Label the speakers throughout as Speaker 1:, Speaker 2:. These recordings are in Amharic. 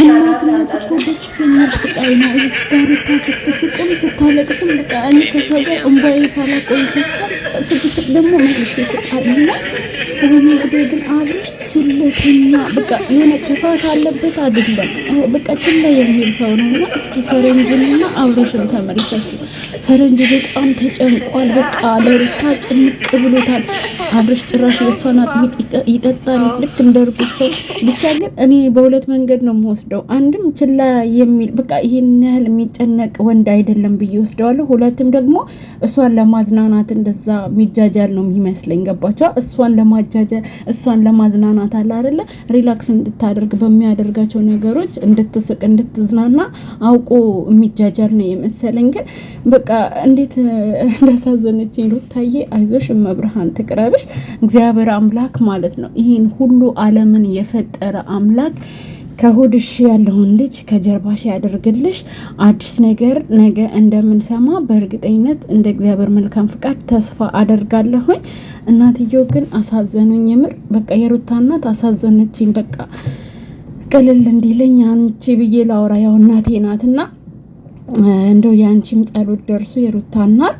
Speaker 1: እናትነት እኮ ደስ የሚል ስቃይ ነው። እዚች ጋር ሩታ ስትስቅም ስታለቅስም በቃ እኔ ከሰው ጋር እንባዬ ሳላቆይ ይፈሳል። ስትስቅ ደግሞ መልሼ ስቃልና ወይኔ ጉዴ! ግን አብርሽ ችለተኛ በቃ የሆነ ክፋት አለበት አይደለም፣ በቃ ችላ የሚል ሰው ነው። እና እስኪ ፈረንጅንና አብርሽን ተመልከቱ። ፈረንጅ በጣም ተጨንቋል። በቃ ለሩታ ጭንቅ ብሎታል። አብርሽ ጭራሽ የእሷን አጥሚት ይጠጣል ልክ እንደ እርጉዝ ሰው። ብቻ ግን እኔ በሁለት መንገድ ነው የምወስደው። አንድም ችላ የሚል በቃ ይሄን ያህል የሚጨነቅ ወንድ አይደለም ብዬ ወስደዋለሁ። ሁለትም ደግሞ እሷን ለማዝናናት እንደዛ የሚጃጃል ነው የሚመስለኝ። ገባቸዋ? እሷን ለማዝናናት አለ አይደለ? ሪላክስ እንድታደርግ በሚያደርጋቸው ነገሮች እንድትስቅ እንድትዝናና አውቆ የሚጃጃል ነው የመሰለኝ። ግን በቃ እንዴት እንዳሳዘነችኝ ሩታዬ። አይዞሽ መብርሃን ትቅረብሽ። እግዚአብሔር አምላክ ማለት ነው ይህን ሁሉ ዓለምን የፈጠረ አምላክ ከሆድሽ ያለውን ልጅ ከጀርባሽ ያደርግልሽ። አዲስ ነገር ነገ እንደምንሰማ በእርግጠኝነት እንደ እግዚአብሔር መልካም ፍቃድ ተስፋ አደርጋለሁኝ። እናትየው ግን አሳዘኑኝ የምር በቃ የሩታ እናት አሳዘነችኝ። በቃ ቅልል እንዲለኝ አንቺ ብዬ ላውራ ያው እናቴ ናትና እንደው የአንቺም ጸሎት ደርሶ የሩታ እናት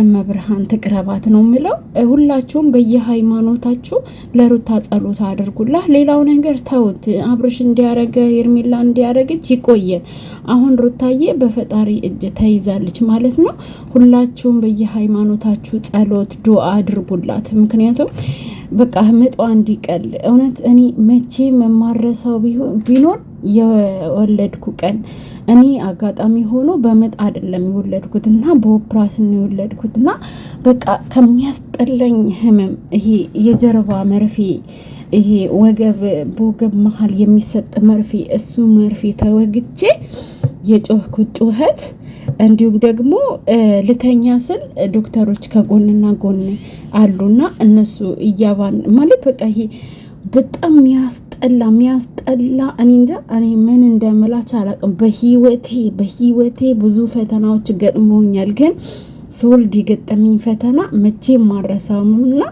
Speaker 1: እመብርሃን ትቅረባት ነው የምለው። ሁላችሁም በየሃይማኖታችሁ ለሩታ ጸሎት አድርጉላት። ሌላው ነገር ተውት። አብርሽ እንዲያረገ ሄርሜላ እንዲያረገች ይቆየን። አሁን ሩታዬ በፈጣሪ እጅ ተይዛለች ማለት ነው። ሁላችሁም በየሃይማኖታችሁ ጸሎት ዱአ አድርጉላት። ምክንያቱም በቃ ምጧ እንዲቀል እውነት እኔ መቼ መማረሰው ቢኖር የወለድኩ ቀን እኔ አጋጣሚ ሆኖ በምጥ አይደለም የወለድኩትና በኦፕራሽን ነው የወለድኩትና በቃ ከሚያስጠላኝ ህመም ይሄ የጀርባ መርፌ ይሄ በወገብ መሀል የሚሰጥ መርፌ እሱ መርፌ ተወግቼ የጮህኩት ጩኸት እንዲሁም ደግሞ ልተኛ ስል ዶክተሮች ከጎንና ጎን አሉና እነሱ እያባን ማለት በቃ ይሄ በጣም የሚያስጠላ እኔ እንጃ እኔ ምን እንደምላች አላውቅም። በህይወቴ ብዙ ፈተናዎች ገጥሞኛል፣ ግን ስወልድ የገጠመኝ ፈተና መቼም ማረሳውምና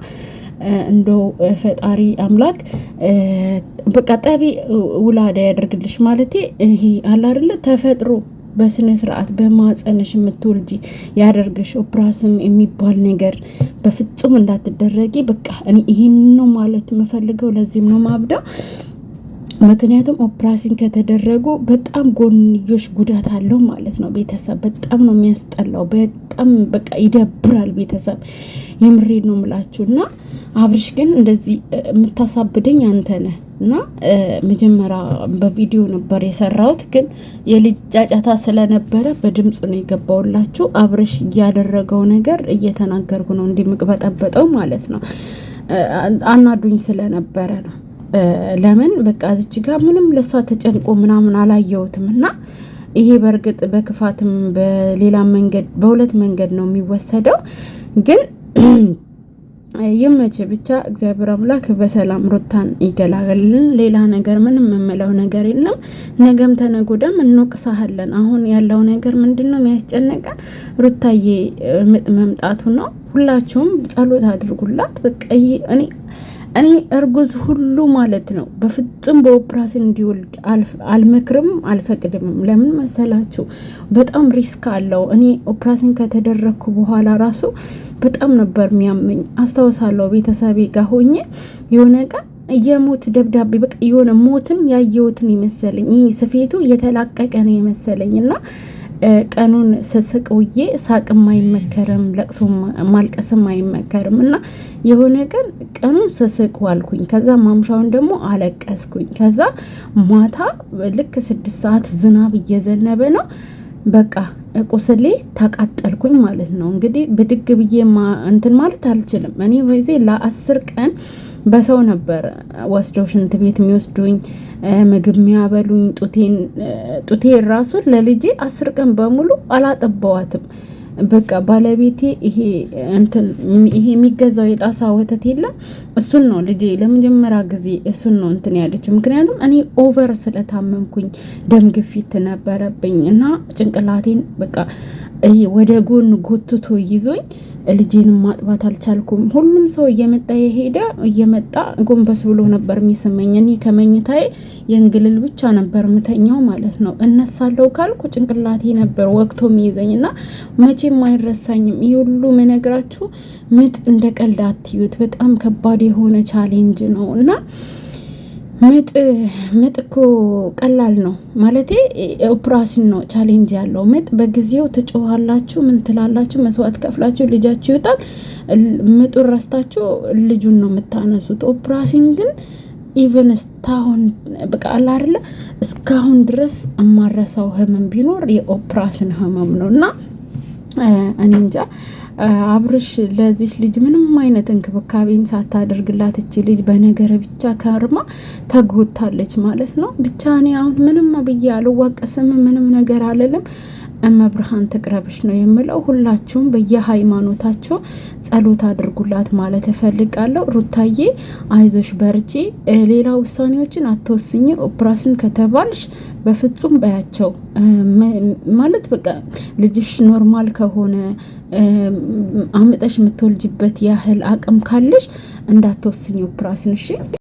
Speaker 1: እንደው ፈጣሪ አምላክ በቃ ጠቢ ውላዳ ያደርግልሽ ማለቴ ይሄ አለ አይደለ ተፈጥሮ በስነ ስርዓት በማጸንሽ የምትወልጂ ያደርግሽ። ኦፕራሽን የሚባል ነገር በፍጹም እንዳትደረጊ። በቃ እኔ ይሄን ነው ማለት የምፈልገው። ለዚህም ነው ማብዳው። ምክንያቱም ኦፕራሽን ከተደረጉ በጣም ጎንዮሽ ጉዳት አለው ማለት ነው። ቤተሰብ በጣም ነው የሚያስጠላው። በጣም በቃ ይደብራል። ቤተሰብ የምሬድ ነው የምላችሁና አብርሽ ግን እንደዚህ የምታሳብደኝ አንተ ነህ እና መጀመሪያ በቪዲዮ ነበር የሰራሁት፣ ግን የልጅ ጫጫታ ስለነበረ በድምጽ ነው የገባውላችሁ። አብርሽ ያደረገው ነገር እየተናገርኩ ነው እንዲምቅበጠበጠው ማለት ነው። አናዱኝ ስለነበረ ነው። ለምን በቃ እዚች ጋር ምንም ለሷ ተጨንቆ ምናምን አላየሁትም እና ይሄ በእርግጥ በክፋትም በሌላ መንገድ በሁለት መንገድ ነው የሚወሰደው። ግን ይመች ብቻ እግዚአብሔር አምላክ በሰላም ሩታን ይገላገልን። ሌላ ነገር ምንም የምለው ነገር የለም። ነገም ተነጎዳም እንወቅሳለን። አሁን ያለው ነገር ምንድነው የሚያስጨንቀን? ሩታዬ ምጥ መምጣቱ ነው። ሁላችሁም ጸሎት አድርጉላት። በቃ እኔ እርጉዝ ሁሉ ማለት ነው በፍጹም በኦፕራሽን እንዲወልድ አልመክርም አልፈቅድም። ለምን መሰላችሁ? በጣም ሪስክ አለው። እኔ ኦፕራሽን ከተደረግኩ በኋላ ራሱ በጣም ነበር የሚያመኝ። አስታውሳለሁ ቤተሰቤ ጋር ሆኜ የሆነ ቀን የሞት ደብዳቤ በቃ የሆነ ሞትን ያየሁትን ይመሰለኝ። ይህ ስፌቱ የተላቀቀ ነው ይመሰለኝ እና ቀኑን ስስቅ ውዬ ሳቅም አይመከርም፣ ለቅሶ ማልቀስም አይመከርም እና የሆነ ቀኑን ስስቅ ዋልኩኝ። ከዛ ማምሻውን ደግሞ አለቀስኩኝ። ከዛ ማታ ልክ 6 ሰዓት ዝናብ እየዘነበ ነው። በቃ ቁስሌ ተቃጠልኩኝ ማለት ነው። እንግዲህ ብድግ ብዬ እንትን ማለት አልችልም። እኔ በዚህ ለ10 ቀን በሰው ነበር ወስደው ሽንት ቤት የሚወስዱኝ፣ ምግብ የሚያበሉኝ። ጡቴን ራሱን ለልጄ 10 ቀን በሙሉ አላጠባዋትም። በቃ ባለቤቴ ይሄ የሚገዛው የጣሳ ወተት የለም እሱን ነው ልጄ ለመጀመሪያ ጊዜ እሱን ነው እንትን ያለችው። ምክንያቱም እኔ ኦቨር ስለታመምኩኝ ደም ግፊት ነበረብኝ እና ጭንቅላቴን በቃ ወደ ጎን ጎትቶ ይዞኝ ልጄንም ማጥባት አልቻልኩም። ሁሉም ሰው እየመጣ ጎንበስ ብሎ ነበር የሚሰማኝ። እኔ ከመኝታዬ የእንግልል ብቻ ነበር ምተኛው ማለት ነው። እነሳለሁ ካልኩ ጭንቅላቴ ነበር ወቅቶ የሚይዘኝ እና መቼም አይረሳኝም። ይህ ሁሉ መነግራችሁ ምጥ እንደ ቀልድ አትዩት። በጣም ከባድ የሆነ ቻሌንጅ ነው እና ምጥ እኮ ቀላል ነው ማለቴ ኦፕራሽን ነው ቻሌንጅ ያለው። ምጥ በጊዜው ትጮሃላችሁ፣ ምን ትላላችሁ፣ መስዋዕት ከፍላችሁ ልጃችሁ ይወጣል። ምጡን ረስታችሁ ልጁን ነው የምታነሱት። ኦፕራሽን ግን ኢቨን እስካሁን በቃ አለ አይደለ እስካሁን ድረስ የማረሳው ህመም ቢኖር የኦፕራሽን ህመም ነው እና እኔ እንጃ አብርሽ ለዚህ ልጅ ምንም አይነት እንክብካቤም ሳታደርግላት እቺ ልጅ በነገር ብቻ ከርማ ተጎታለች ማለት ነው። ብቻ እኔ አሁን ምንም ብዬ አልዋቀስም፣ ምንም ነገር አልልም። እመብርሃን ትቅረብሽ ነው የምለው። ሁላችሁም በየሃይማኖታችሁ ጸሎት አድርጉላት ማለት እፈልጋለሁ። ሩታዬ አይዞሽ በርቺ። ሌላ ውሳኔዎችን አትወስኝ። ኦፕራሽን ከተባልሽ በፍጹም በያቸው ማለት በቃ ልጅሽ ኖርማል ከሆነ አምጠሽ የምትወልጅበት ያህል አቅም ካለሽ እንዳትወስኝ ኦፕራሽን እሺ።